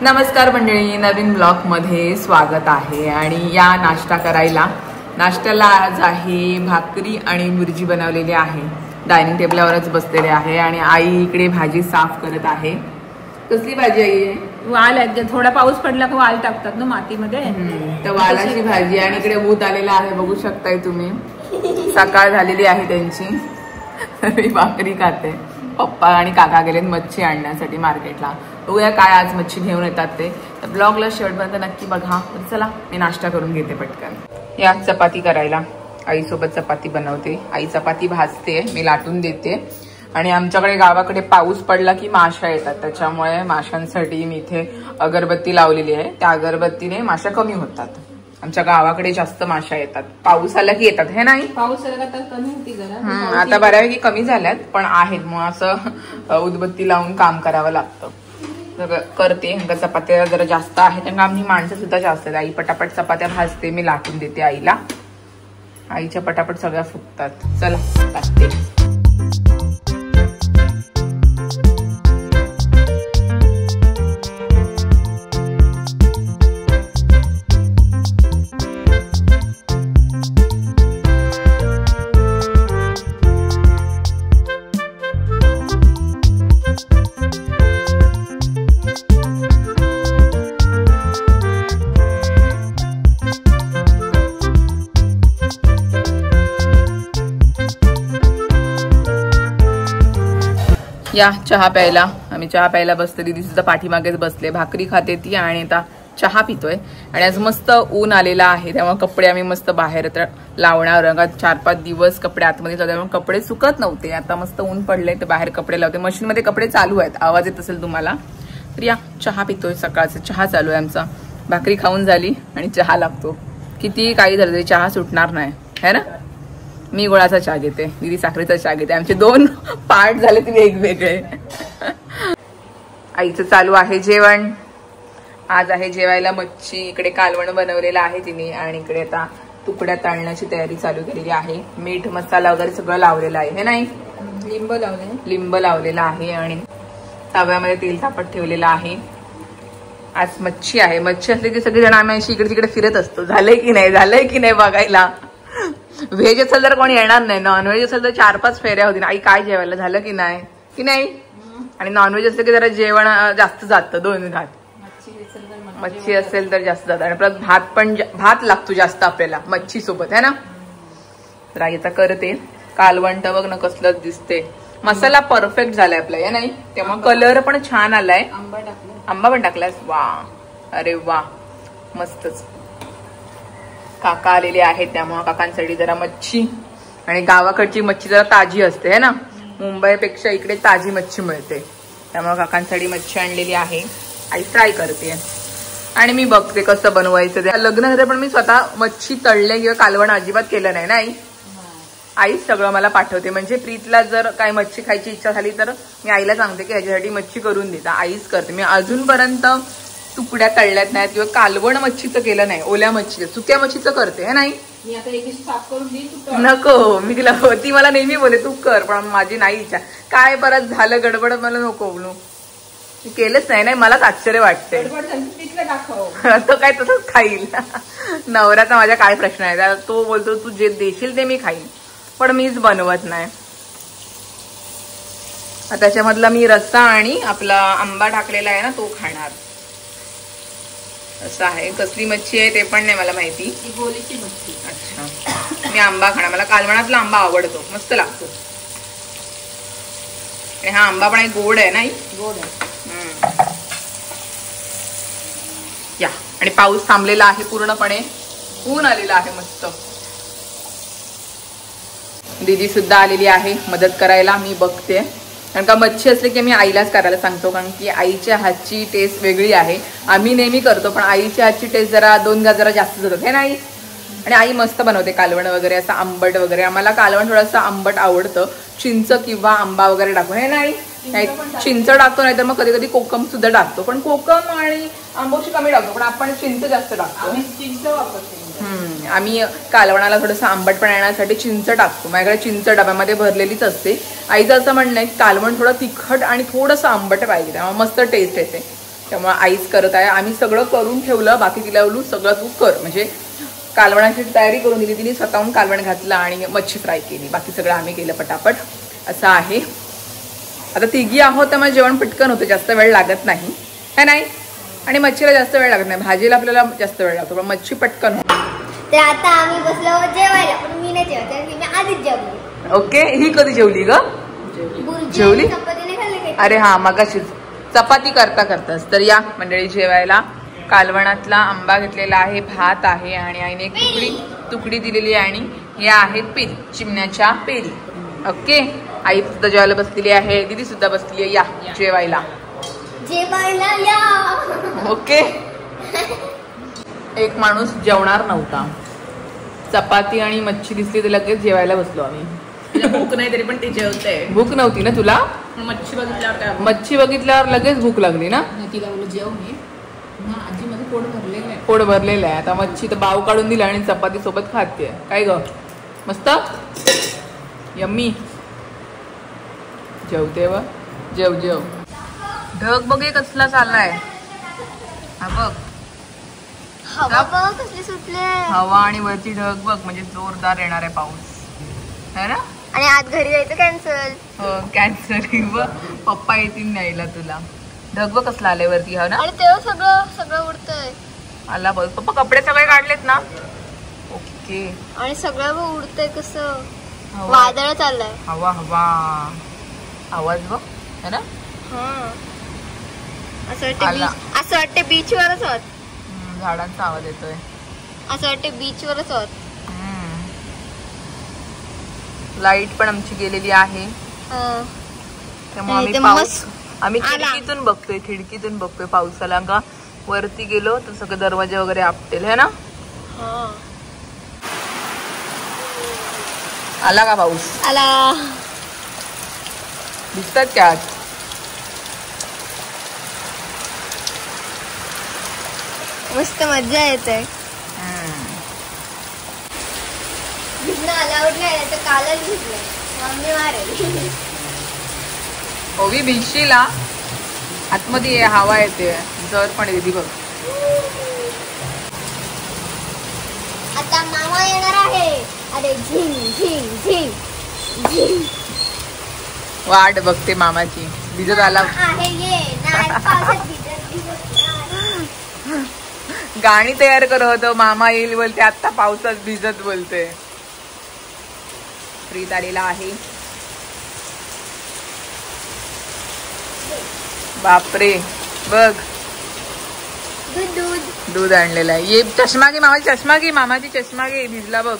नमस्कार मंडळी, नवीन ब्लॉग मध्ये स्वागत आहे। आणि या नाश्ता करायला नाश्त्याला आज आहे भाकरी आणि मिरची बनवलेली आहे। डायनिंग टेबलवरच बसलेले आहे आणि आई इकडे भाजी साफ करत आहे। कसली भाजी आहे? वाल आहे, थोडा पाऊस पडला की वाल टाकतात ना मातीमध्ये, तर वालाची भाजी। आणि इकडे भूत आलेला आहे, बघू शकताय तुम्ही। सकाळ झालेली आहे त्यांची। मी भाकरी खाते। पप्पा आणि काका गेलेत मच्छी आणण्यासाठी मार्केटला। बघूया काय आज मच्छी घेऊन येतात ते। तर ब्लॉगला शेवटपर्यंत नक्की बघा। तर चला मी नाश्ता करून घेते पटकन। या चपाती करायला आई सोबत चपाती बनवते। आई चपाती भाजते, मी लाटून देते। आणि आमच्याकडे गावाकडे पाऊस पडला की माशा येतात, त्याच्यामुळे माशांसाठी मी इथे अगरबत्ती लावलेली आहे। त्या अगरबत्तीने माशा कमी होतात। आमच्या गावाकडे जास्त माशा येतात, पाऊस आला की येतात, हे नाही? पाऊस आला तर कमी होती जरा, आता बऱ्यापैकी कमी झाल्यात, पण आहेत। मग असं उदबत्ती लावून काम करावं लागतं। करते चपात्या जरा जास्त आहे, कारण आमची माणसं सुद्धा जास्त आहेत। आई पटापट चपात्या भाजते, मी लाटून देते आईला। आईच्या पटापट सगळ्या फुगतात। चला टाकते। या चहा प्यायला, आम्ही चहा प्यायला बसते। दीदी सुद्धा पाठीमागेच बसले, भाकरी खाते ती आणि आता चहा पितोय। आणि आज मस्त ऊन आलेला आहे, त्यामुळे कपडे आम्ही मस्त बाहेर लावणार। रंगात 4-5 दिवस कपडे आतमध्ये होते, त्यामुळे कपडे सुकत नव्हते। आता मस्त ऊन पडले तर बाहेर कपडे लावते। मशीन मध्ये कपडे चालू आहेत, आवाज येत असेल तुम्हाला। तर या चहा पितोय, सकाळचा चहा चालू आहे आमचा। भाकरी खाऊन झाली आणि चहा लागतो, किती काही झालं तरी चहा सुटणार नाही, है ना? मी गुळाचा चहा घेते, दीदी साखरेचा चहा घेते। आमचे 2 पार्ट झाले ते वेगवेगळे। आईचं चालू आहे जेवण। आज आहे जेवायला मच्छी। इकडे कालवण बनवलेलं आहे तिने, आणि इकडे आता तुकड्या तळण्याची तयारी चालू केलेली आहे। मीठ मसाला वगैरे सगळं लावलेलं आहे, हे नाही? लिंब लावलेला आहे आणि तव्यामध्ये तेल तापत ठेवलेलं आहे। आज मच्छी आहे। मच्छी असली की सगळेजण आम्ही अशी इकडे तिकडे फिरत असतो, झालंय की नाही बघायला। व्हेज असेल तर कोणी येणार नाही, नॉनव्हेज असेल तर 4-5 फेऱ्या होती। आई काय जेवायला झालं की नाही? आणि नॉनव्हेज असेल की जरा जेवण जास्त जातं, 2 घात। मच्छी असेल तर जास्त जातं, आणि परत भात लागतो जास्त आपल्याला मच्छी सोबत, है ना? तर आई आता करते कालवण। बघ ना कसलं दिसते, मसाला परफेक्ट झालाय आपला, या नाही? तेव्हा कलर पण छान आलाय। आंबा पण टाकलाय, वा, अरे वा, मस्तच। काका आलेले आहेत, त्यामुळे काकांसाठी जरा मच्छी। आणि गावाकडची मच्छी जरा ताजी असते, है ना? मुंबईपेक्षा इकडे ताजी मच्छी मिळते, त्यामुळे काकांसाठी मच्छी आणलेली आहे। आई फ्राय करते आणि मी बघते कसं बनवायचं ते। लग्न झालं पण मी स्वतः मच्छी तळले किंवा कालवण अजिबात केलं नाही ना आई? आईच सगळं मला पाठवते। म्हणजे प्रीतला जर काय मच्छी खायची इच्छा झाली तर मी आईला सांगते की ह्याच्यासाठी मच्छी करून देता, आईच करते। मी अजूनपर्यंत तुकड्या तळल्यात नाहीत किंवा कालवण मच्छीचं केलं नाही, ओल्या मच्छीचं, सुक्या मच्छीचं करते, हे नाही? नको, मी तिला, ती मला नेहमी बोले तू कर, पण माझी नाही इच्छा। काय परत झालं गडबड, मला नको बोलू, केलंच नाही। मलाच आश्चर्य वाटते, तो काय तसंच खाईल। नवऱ्याचा माझ्या काय प्रश्न आहे, तो बोलतो तू जे देशील ते मी खाईन, पण मीच बनवत नाही। त्याच्यामधला मी रस्सा आणि आपला आंबा टाकलेला आहे ना, तो खाणार, असं आहे। कसली मच्छी आहे ते पण नाही मला माहिती, गोलीची मच्छी। अच्छा, मी आंबा खाणार, मला कालवणातला आंबा आवडतो, मस्त लागतो। आणि हा आंबा पण गोड आहे, नाही? गोड आहे। या, आणि पाऊस थांबलेला आहे पूर्णपणे, ऊन आलेला आहे मस्त। दीदी सुद्धा आलेली आहे मदत करायला, मी बघते। कारण का मच्छी असली की मी आईलाच करायला सांगतो, कारण की आईच्या हातची टेस्ट वेगळी आहे। आम्ही नेहमी करतो, पण आईच्या हातची टेस्ट जरा 2 घात जरा जास्त जातात, हे नाही? आणि आई मस्त बनवते कालवण वगैरे, असं आंबट वगैरे। आम्हाला कालवण थोडंसं आंबट आवडतं, चिंच किंवा आंबा वगैरे टाकून, हे नाही? चिंच टाकतो, नाहीतर मग कधी कधी कोकम सुद्धा टाकतो, पण कोकम आणि आंबोशी कमी टाकतो, पण आपण चिंच जास्त टाकतो। चिंच वापरतो, आम्ही कालवणाला थोडंसं आंबटपणा येण्यासाठी चिंच टाकतो। माझ्याकडे चिंच डब्यामध्ये भरलेलीच असते। आईचं असं म्हणणं आहे की कालवण थोडं तिखट आणि थोडंसं आंबट पाहिजे, त्यामुळे मस्त टेस्ट येते। त्यामुळे आईच करत आहे. आम्ही सगळं करून ठेवलं, बाकी तिला बोलू सगळं तू कर. म्हणजे कालवणाची तयारी करून दिली तिने, स्वतःहून कालवण घातलं आणि मच्छी फ्राय केली. बाकी सगळं आम्ही केलं पटापट. असं आहे. आता तिघी आहोत त्यामुळे जेवण पटकन होतं, जास्त वेळ लागत नाही है नाही. आणि मच्छीला जास्त वेळ लागत नाही, भाजीला आपल्याला जास्त वेळ लागतो, पण मच्छी पटकन होते. तर आता आम्ही बसलो जेवायला, पण मी नाही जेवते, मी आधीच जेवली. ओके. ही कधी जेवली ग? जेवली? चपातीने खाल्ले. अरे हा मगाशीच चपाती करता करताच. तर या मंडळी जेवायला. कालवणातला आंबा घेतलेला आहे, भात आहे आणि आईने एक तुकडी दिलेली आहे आणि या आहेत पेरी, चिमण्याच्या पेरी. ओके. आई सुद्धा जेवायला बसलेली आहे, दीदी सुद्धा बसलेली आहे. या जेवायला या. ओके. एक माणूस जेवणार नव्हता, चपाती आणि मच्छी दिसली तर लगेच जेवायला बसलो आम्ही. भूक नाही तरी पण ते जेवते. भूक नव्हती ना तुला? मच्छी बघितल्यावर मच्छी बघितल्यावर लगेच भूक लागली ना. तिला बोलू जेव मी. आजी माझं पोट भरलेलं आहे. पोट भरलेलं आहे. आता मच्छी तर बाव काढून दिला आणि चपाती सोबत खाते. काय ग मस्त यम्मी. जेवते व जेव जेव. ढग बघे कसला चाललाय हा बघ. हवा कसली सुटले. हवा आणि वरती ढग बघ, म्हणजे जोरदार येणार आहे पाऊस है ना. आणि आज घरी जायचं कॅन्सल. हो कॅन्सल. पप्पा येतील न्यायला तुला. ढग बघ कसला आलाय वरती. हा ना. आणि तेव्हा सगळं उडतंय. आला बघ. पप्पा कपडे सगळे काढलेत ना. ओके. आणि सगळं उडतंय कसं वादळ चाललंय. हवा हवा आवाज बघ है ना. असं वाटतं बीचवरच आहोत. झाडांचा आवाज येतोय. असं वाटतं बीचवरच आहोत. लाईट पण आमची गेलेली आहे, त्यामुळे आम्ही खिडकीतून बघतोय पावसाला. का वरती गेलो तर सगळे दरवाजे वगैरे आपटेल है ना. आला का पाऊस? आला. दिसतात क्या आज? मस्त मजा येते. भिजणं अलाउड नाही, तर कालच भिजलंय. मम्मी मारेल. ओवी भिजशीला. आतमध्ये हवा येते, जर पण दीदी बघ. आता मामा येणार आहे. अरे झिंग झिंग झिंग झिंग. वाट बघते मामाची. भिजत आला आहे ये नाही पावसात भिजत गाणी तयार करत होतो. मामा येईल बोलते, आता पावसात भिजत बोलते. प्रीत आलेला आहे. बापरे बघ दूध आणलेलं आहे. ये चष्मा घे मामाची, चष्मा घे मामाची, चष्मा घे. भिजला बघ.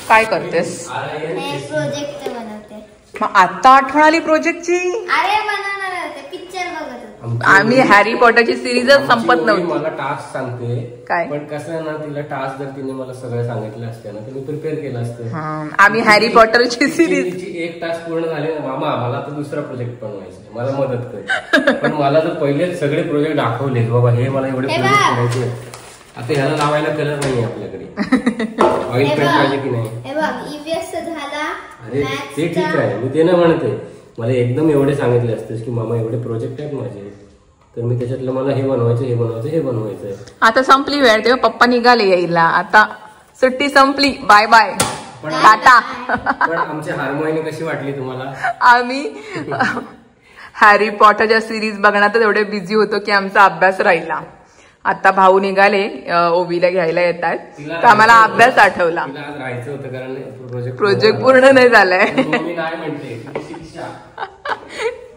काय करतेस? प्रोजेक्ट बनवते. मग आता आठवण आली प्रोजेक्टची? अरे बनवणार होते, पिक्चर बघत होते. आम्ही हॅरी पॉटरची सिरीजच संपत नव्हती. मला टास्क सांगते काय, पण कसं आहे ना, तिला टास्क जर तिने मला सगळं सांगितलं असतं ना तर मी प्रिपेअर केलं असतं. आम्ही हॅरी पॉटरची सिरीज एक टास्क पूर्ण झाले ना, मामा मला तर दुसरा प्रोजेक्ट बनवायचा, मला मदत कर. पण मला जर पहिले सगळे प्रोजेक्ट दाखवले बाबा हे मला एवढे प्रोजेक्ट करायचे, आता ह्याला लावायला कलर नाही आपल्याकडे, ऑइल पेंट पाहिजे की नाही. अरे ते ठीक आहे, मी ते नाही म्हणते. मला एकदम एवढे सांगितले असतेस की मामा एवढे प्रोजेक्ट आहेत माझे, तर मी त्याच्यातलं मला हे बनवायचं हे बनवायचं हे बनवायचंय. आता संपली वेळ, तेव्हा पप्पा निघाले यायला. आता सुट्टी संपली, बाय बाय टाटा. पण आमची हार्मोनी कशी वाटली तुम्हाला? आम्ही हॅरी पॉटरच्या सिरीज बघण्यात एवढे बिझी होतो की आमचा अभ्यास राहिला. आता भाऊ निघाले ओवीला घ्यायला येतात, तर आम्हाला अभ्यास आठवला. राहायचं होतं कारण प्रोजेक्ट पूर्ण नाही झालाय. मी काय म्हणते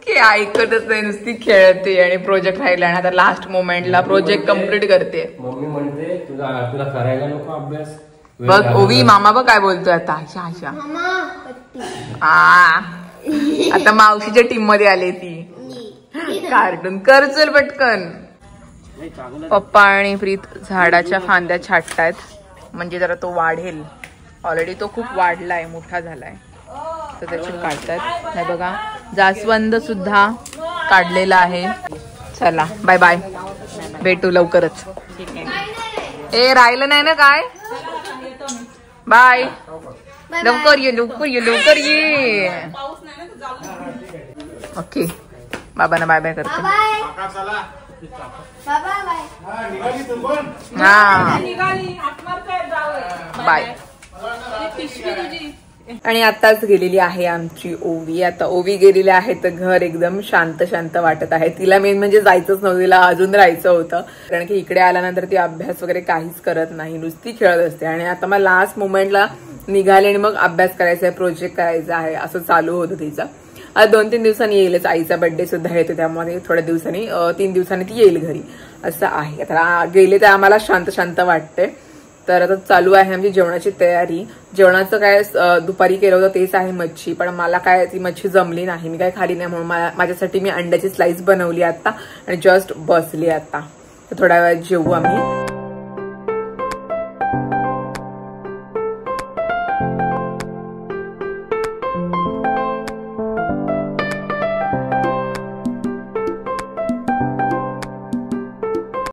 की ऐकतच नाही, नुसती खेळते आणि प्रोजेक्ट राहिला आणि आता लास्ट मोमेंटला प्रोजेक्ट कम्प्लीट करते. मम्मी म्हणते तुला करायला नको अभ्यास. बघ ओवी मामा बघ काय बोलतोय आता. अशा आता मावशीच्या टीम मध्ये आले ती. कार्टून कर चल पटकन. पप्पा आणि प्रीत झाडाच्या फांद्या छाटतायत, म्हणजे जरा तो वाढेल. ऑलरेडी तो खूप वाढलाय, मोठा झालाय, तर त्याचे काढतात. हे बघा जास्वंद सुद्धा काढलेला आहे. चला बाय बाय, भेटू लवकरच. ए राहिलं नाही ना काय? बाय. लवकर ये लवकर ये लवकर ये. ओके बाबांना बाय बाय करते. बाय बाय हा निघाली हातमार काय जावं बाय. पिशवी तुझी. आणि आताच गेलेली आहे आमची ओवी. आता ओवी गेलेली आहे तर घर एकदम शांत शांत वाटत आहे. तिला मेन म्हणजे जायचंच नव्हतं, तिला अजून राहायचं होतं. कारण की इकडे आल्यानंतर ती अभ्यास वगैरे काहीच करत नाही, नुसती खेळत असते. आणि आता मग लास्ट मोमेंटला निघाले आणि मग अभ्यास करायचा आहे, प्रोजेक्ट करायचा आहे असं चालू होतं तिचं. आज 2-3 दिवसांनी येईलच. आईचा बर्थडे सुद्धा येतो, त्यामुळे थोड्या दिवसांनी 3 दिवसांनी ती येईल घरी असं आहे. आता गेले तर आम्हाला शांत शांत वाटते. तर आता चालू आहे आमची जेवणाची तयारी. जेवणाचं काय दुपारी केलं होतं तेच आहे मच्छी, पण मला काय ती मच्छी जमली नाही, मी काय खाली नाही, म्हणून माझ्यासाठी मी अंड्याची स्लाइस बनवली आता आणि जस्ट बसली आता. तर थोड्या वेळात जेवू आम्ही.